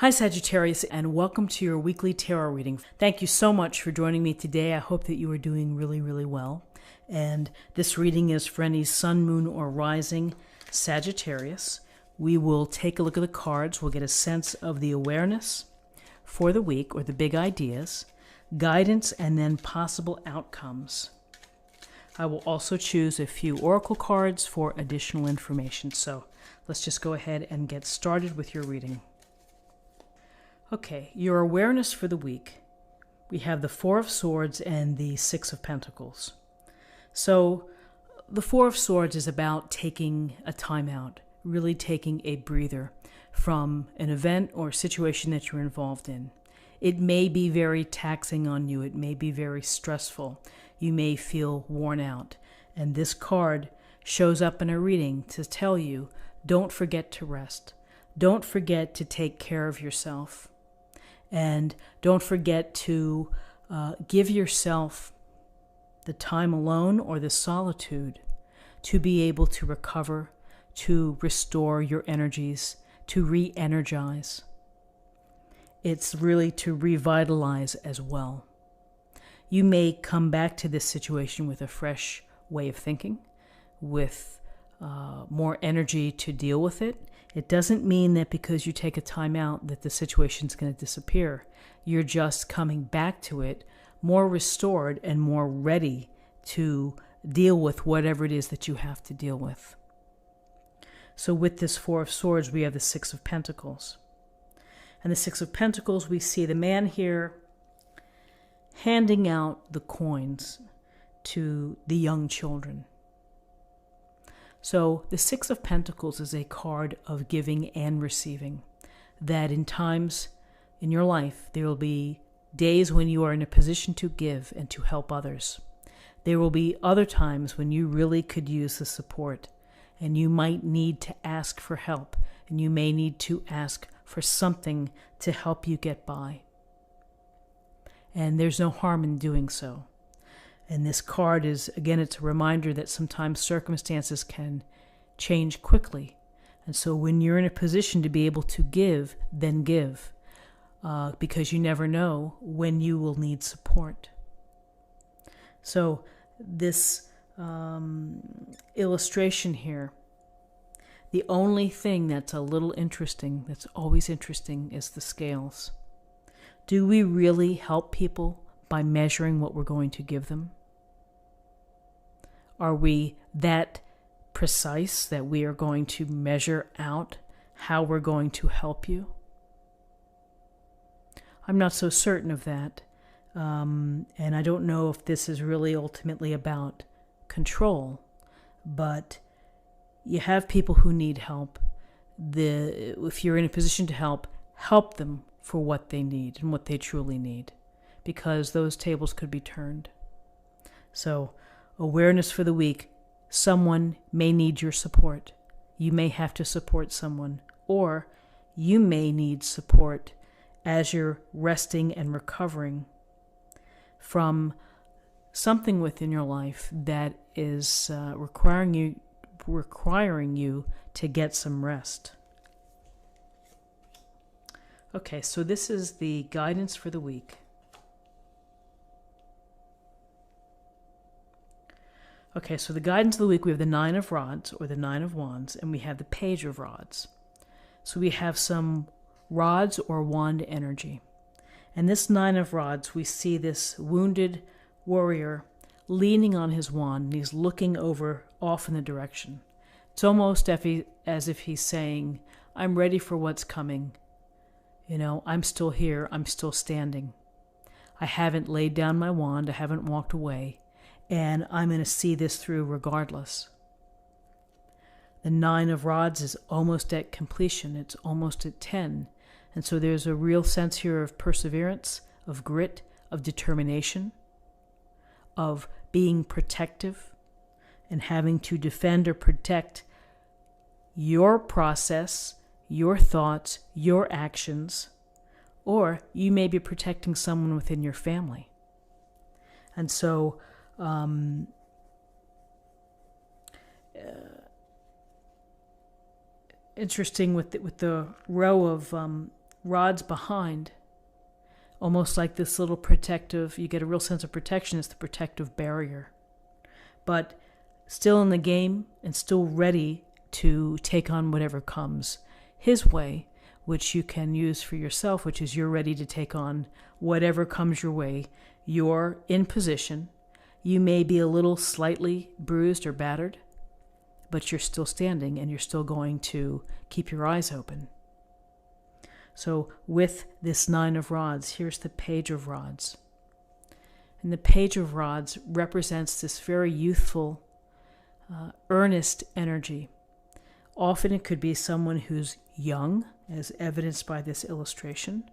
Hi Sagittarius, and welcome to your weekly tarot reading. Thank you so much for joining me today. I hope that you are doing really well. And this reading is for any sun, moon, or rising Sagittarius. We will take a look at the cards. We'll get a sense of the awareness for the week, or the big ideas, guidance, and then possible outcomes. I will also choose a few oracle cards for additional information. So let's just go ahead and get started with your reading. Okay, your awareness for the week. We have the Four of Swords and the Six of Pentacles. So the Four of Swords is about taking a time out, really taking a breather from an event or situation that you're involved in. It may be very taxing on you. It may be very stressful. You may feel worn out. And this card shows up in a reading to tell you, don't forget to rest. Don't forget to take care of yourself. And don't forget to give yourself the time alone or the solitude to be able to recover, to restore your energies, to re-energize. It's really to revitalize as well. You may come back to this situation with a fresh way of thinking, with more energy to deal with it. It doesn't mean that because you take a time out that the situation's going to disappear. You're just coming back to it more restored and more ready to deal with whatever it is that you have to deal with. So with this Four of Swords, we have the Six of Pentacles. And the Six of Pentacles, we see the man here handing out the coins to the young children. So the Six of Pentacles is a card of giving and receiving, that in times in your life, there will be days when you are in a position to give and to help others. There will be other times when you really could use the support, and you might need to ask for help, and you may need to ask for something to help you get by. And there's no harm in doing so. And this card is, again, it's a reminder that sometimes circumstances can change quickly. And so when you're in a position to be able to give, then give. Because you never know when you will need support. So this illustration here, the only thing that's a little interesting, that's always interesting, is the scales. Do we really help people by measuring what we're going to give them? Are we that precise that we are going to measure out how we're going to help you? I'm not so certain of that. And I don't know if this is really ultimately about control, but you have people who need help. If you're in a position to help them for what they need and what they truly need, because those tables could be turned. So, awareness for the week. Someone may need your support. You may have to support someone, or you may need support as you're resting and recovering from something within your life that is requiring you to get some rest. Okay, so this is the guidance for the week. Okay, so the guidance of the week, we have the Nine of Rods, or the Nine of Wands, and we have the Page of Rods. So we have some rods or wand energy. And this Nine of Rods, we see this wounded warrior leaning on his wand, and he's looking over off in the direction. It's almost as if he's saying, I'm ready for what's coming. You know, I'm still here. I'm still standing. I haven't laid down my wand. I haven't walked away. And I'm going to see this through regardless. The Nine of Rods is almost at completion. It's almost at 10. And so there's a real sense here of perseverance, of grit, of determination, of being protective and having to defend or protect your process, your thoughts, your actions, or you may be protecting someone within your family. And so interesting with the row of rods behind, almost like this little protective, you get a real sense of protection. It's the protective barrier. But still in the game and still ready to take on whatever comes his way, which you can use for yourself, which is you're ready to take on whatever comes your way. You're in position. You may be a little slightly bruised or battered, but you're still standing and you're still going to keep your eyes open. So with this Nine of Rods, here's the Page of Rods. And the Page of Rods represents this very youthful, earnest energy. Often it could be someone who's young, as evidenced by this illustration.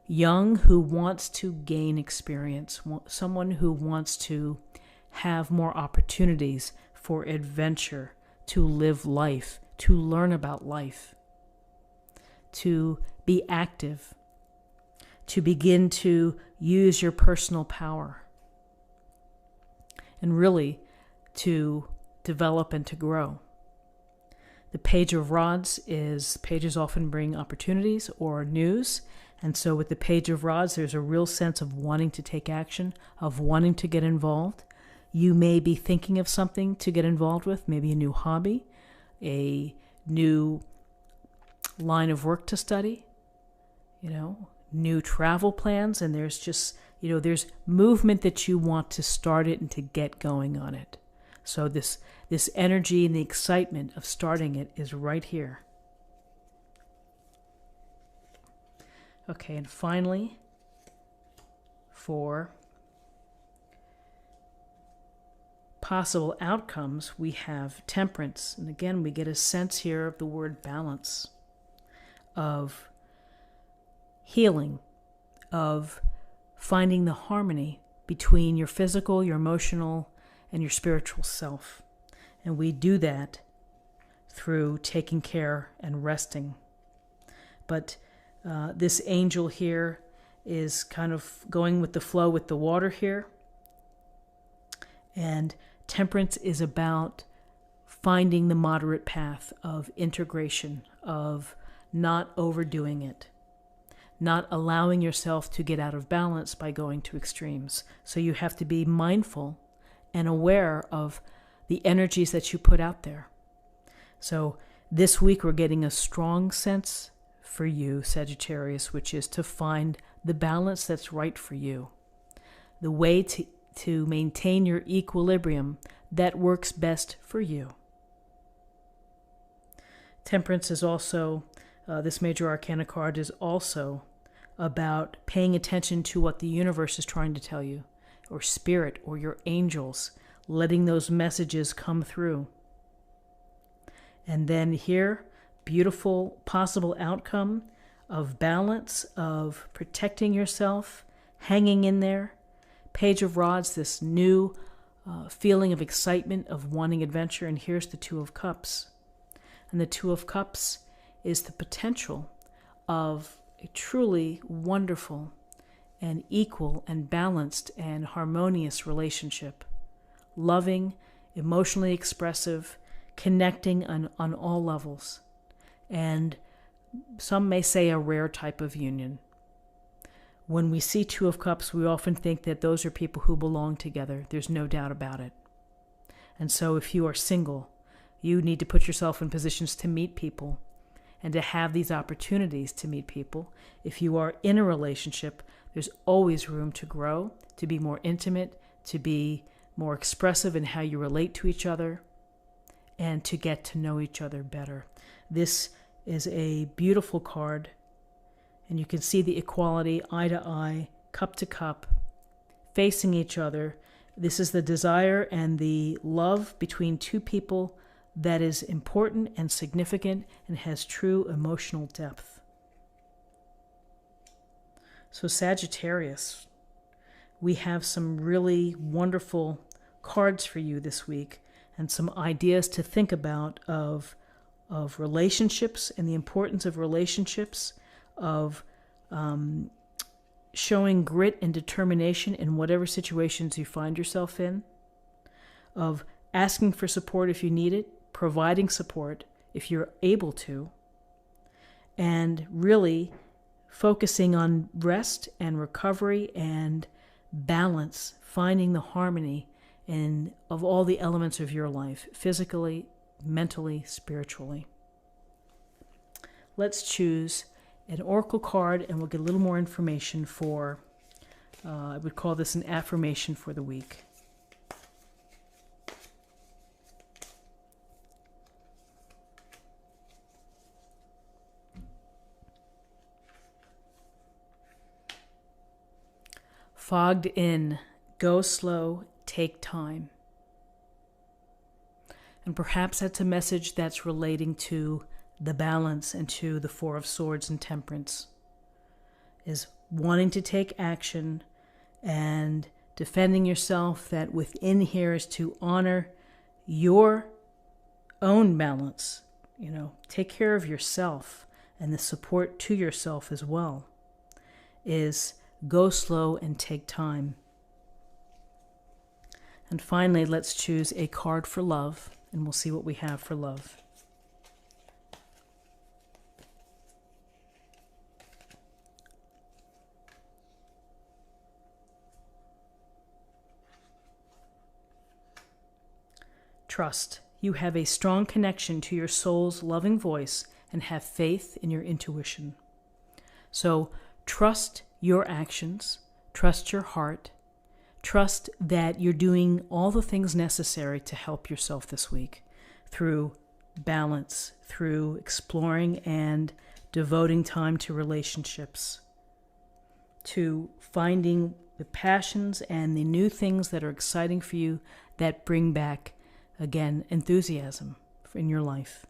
Young who wants to gain experience, someone who wants to have more opportunities for adventure, to live life, to learn about life, to be active, to begin to use your personal power, and really to develop and to grow. The Page of Rods pages often bring opportunities or news. And so with the Page of Rods, there's a real sense of wanting to take action, of wanting to get involved. You may be thinking of something to get involved with, maybe a new hobby, a new line of work to study, new travel plans. And there's just, there's movement that you want to start it and to get going on it. So this energy and the excitement of starting it is right here. Okay, and finally, for possible outcomes, we have Temperance. And again, we get a sense here of the word balance, of healing, of finding the harmony between your physical, your emotional, and your spiritual self. And we do that through taking care and resting. But this angel here is kind of going with the flow with the water here. And Temperance is about finding the moderate path of integration, of not overdoing it, not allowing yourself to get out of balance by going to extremes. So you have to be mindful and aware of the energies that you put out there. So this week we're getting a strong sense for you, Sagittarius, which is to find the balance that's right for you. The way to maintain your equilibrium that works best for you. Temperance is also, this major arcana card is also about paying attention to what the universe is trying to tell you, or spirit, or your angels, letting those messages come through. And then here, beautiful possible outcome of balance, of protecting yourself, hanging in there. Page of Rods, this new feeling of excitement, of wanting adventure. And here's the Two of Cups. And the Two of Cups is the potential of a truly wonderful and equal and balanced and harmonious relationship. Loving, emotionally expressive, connecting on all levels. And some may say a rare type of union. When we see Two of Cups, we often think that those are people who belong together. There's no doubt about it. And so if you are single, you need to put yourself in positions to meet people and to have these opportunities to meet people. If you are in a relationship, there's always room to grow, to be more intimate, to be more expressive in how you relate to each other, and to get to know each other better. This is a beautiful card, and you can see the equality, eye to eye, cup to cup, facing each other. This is the desire and the love between two people that is important and significant and has true emotional depth. So Sagittarius, we have some really wonderful cards for you this week and some ideas to think about of relationships and the importance of relationships, of showing grit and determination in whatever situations you find yourself in, of asking for support if you need it, providing support if you're able to, and really focusing on rest and recovery and balance, finding the harmony of all the elements of your life, physically, mentally, spiritually. Let's choose an oracle card and we'll get a little more information for, I would call this an affirmation for the week. Fogged in, go slow, take time. And perhaps that's a message that's relating to the balance and to the Four of Swords and Temperance, is wanting to take action and defending yourself. That within here is to honor your own balance, take care of yourself, and the support to yourself as well is go slow and take time. And finally, let's choose a card for love, and we'll see what we have for love. Trust. You have a strong connection to your soul's loving voice and have faith in your intuition. So trust your actions, trust your heart, trust that you're doing all the things necessary to help yourself this week through balance, through exploring and devoting time to relationships, to finding the passions and the new things that are exciting for you that bring back, again, enthusiasm in your life.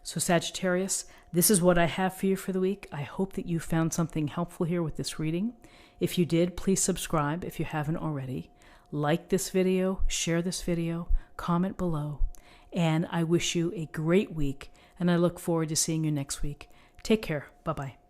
So Sagittarius, this is what I have for you for the week. I hope that you found something helpful here with this reading. If you did, please subscribe if you haven't already. Like this video, share this video, comment below. And I wish you a great week, and I look forward to seeing you next week. Take care. Bye-bye.